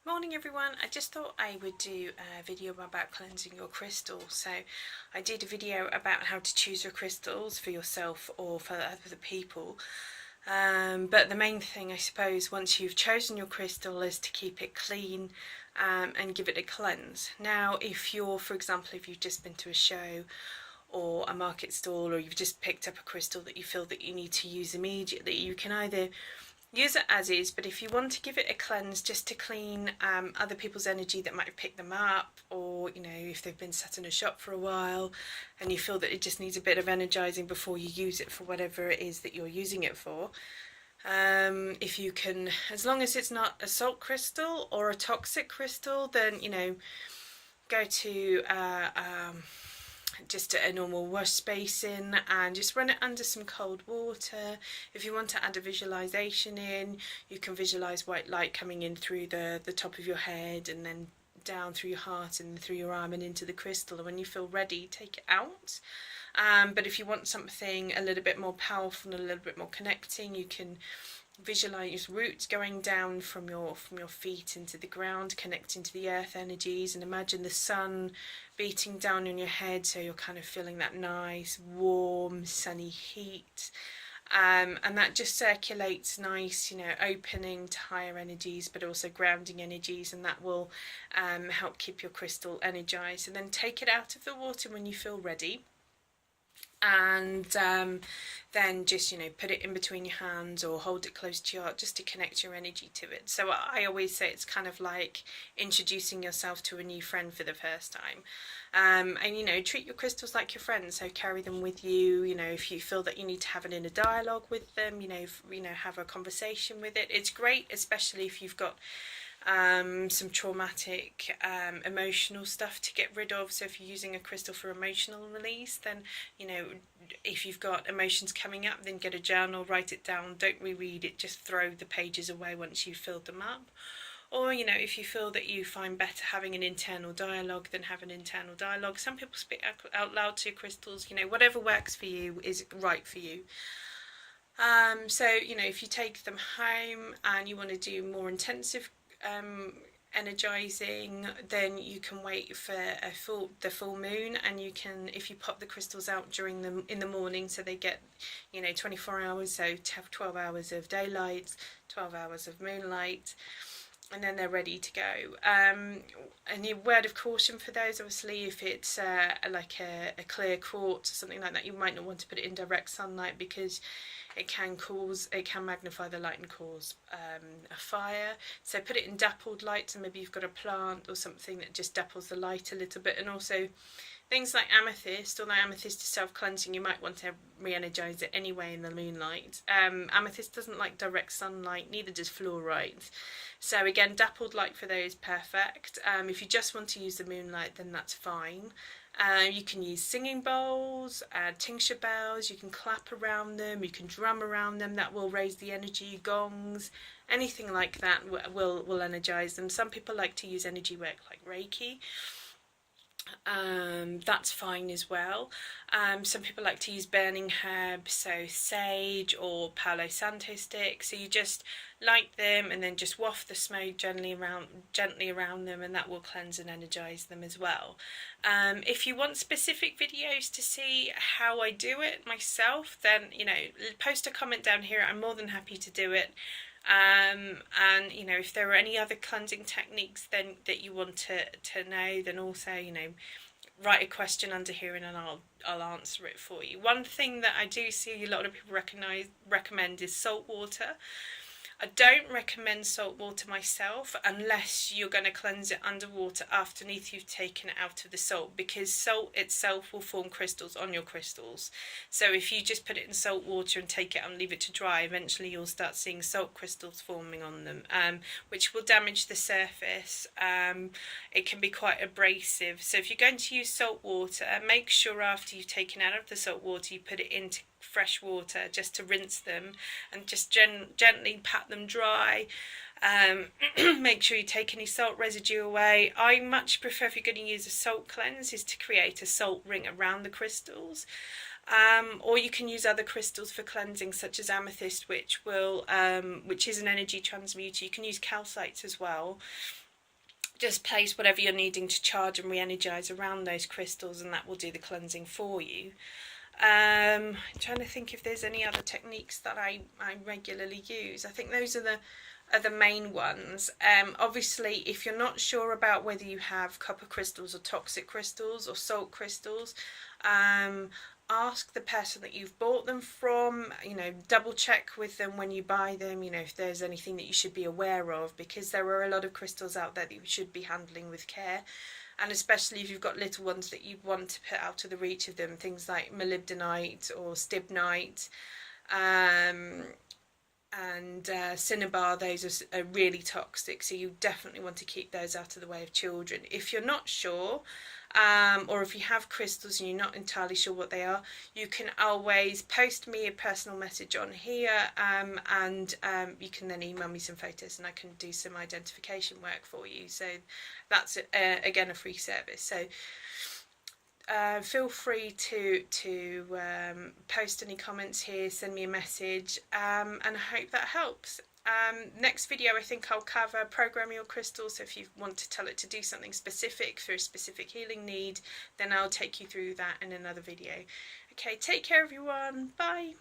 Morning everyone, I just thought I would do a video about cleansing your crystals. So I did a video about how to choose your crystals for yourself or for other people. But the main thing, I suppose, once you've chosen your crystal is to keep it clean and give it a cleanse. Now, if you're, for example, if you've just been to a show or a market stall, or you've just picked up a crystal that you feel that you need to use immediately, you can either use it as is, but if you want to give it a cleanse just to clean other people's energy that might have picked them up, or if they've been sat in a shop for a while and you feel that it just needs a bit of energizing before you use it for whatever it is that you're using it for, if you can, as long as it's not a salt crystal or a toxic crystal, then go to just a normal wash basin and just run it under some cold water. If you want to add a visualization in, you can visualize white light coming in through the top of your head and then down through your heart and through your arm and into the crystal, and when you feel ready, take it out. But if you want something a little bit more powerful and a little bit more connecting, you can visualize roots going down from your feet into the ground, connecting to the earth energies, and imagine the sun beating down on your head, so you're kind of feeling that nice warm sunny heat, and that just circulates nice, opening to higher energies but also grounding energies, and that will help keep your crystal energized. And then take it out of the water when you feel ready, and then just put it in between your hands or hold it close to your heart just to connect your energy to it. So I always say it's kind of like introducing yourself to a new friend for the first time, and treat your crystals like your friends. So carry them with you. If you feel that you need to have an inner dialogue with them, have a conversation with it. It's great, especially if you've got some traumatic emotional stuff to get rid of. So if you're using a crystal for emotional release, then if you've got emotions coming up, then get a journal, write it down, don't reread it, just throw the pages away once you've filled them up. Or if you feel that you find better having an internal dialogue, then have an internal dialogue. Some people speak out loud to your crystals. Whatever works for you is right for you. So if you take them home and you want to do more intensive energizing, then you can wait for the full moon, and you can, if you pop the crystals out in the morning, so they get 24 hours, so 12 hours of daylight, 12 hours of moonlight, and then they're ready to go. And a word of caution for those, obviously, if it's like a clear quartz or something like that, you might not want to put it in direct sunlight, because it can magnify the light and cause a fire. So put it in dappled light, so maybe you've got a plant or something that just dapples the light a little bit. And also things like amethyst, although amethyst is self-cleansing, you might want to re-energize it anyway in the moonlight. Amethyst doesn't like direct sunlight, neither does fluorite. So again, dappled light for those, perfect. If you just want to use the moonlight, then that's fine. You can use singing bowls, tincture bells, you can clap around them, you can drum around them, that will raise the energy, gongs, anything like that will energize them. Some people like to use energy work like Reiki. That's fine as well. Some people like to use burning herbs, so sage or Palo Santo sticks. So you just light them and then just waft the smoke gently around them, and that will cleanse and energize them as well. If you want specific videos to see how I do it myself, then post a comment down here. I'm more than happy to do it. And if there are any other cleansing techniques then that you want to know, then also write a question under here and then I'll answer it for you. One thing that I do see a lot of people recommend is salt water. I don't recommend salt water myself unless you're going to cleanse it underwater underneath you've taken it out of the salt, because salt itself will form crystals on your crystals. So if you just put it in salt water and take it and leave it to dry, eventually you'll start seeing salt crystals forming on them, which will damage the surface. It can be quite abrasive. So if you're going to use salt water, make sure after you've taken out of the salt water you put it into fresh water just to rinse them, and just gently pat them dry. Make sure you take any salt residue away. I much prefer, if you're going to use a salt cleanse, is to create a salt ring around the crystals. Or you can use other crystals for cleansing, such as amethyst, which is an energy transmuter. You can use calcites as well. just place whatever you're needing to charge and re-energize around those crystals, and that will do the cleansing for you. I'm trying to think if there's any other techniques that I regularly use. I think those are the main ones. Obviously, if you're not sure about whether you have copper crystals or toxic crystals or salt crystals, ask the person that you've bought them from, double check with them when you buy them, if there's anything that you should be aware of, because there are a lot of crystals out there that you should be handling with care. And especially if you've got little ones that you want to put out of the reach of them, things like molybdenite or stibnite, and cinnabar, those are really toxic, so you definitely want to keep those out of the way of children. If you're not sure, or if you have crystals and you're not entirely sure what they are, you can always post me a personal message on here, and you can then email me some photos and I can do some identification work for you. So that's again a free service. So feel free to post any comments here, send me a message, and I hope that helps. Next video I think I'll cover programming your crystal, so if you want to tell it to do something specific for a specific healing need, then I'll take you through that in another video. Okay, take care everyone, bye!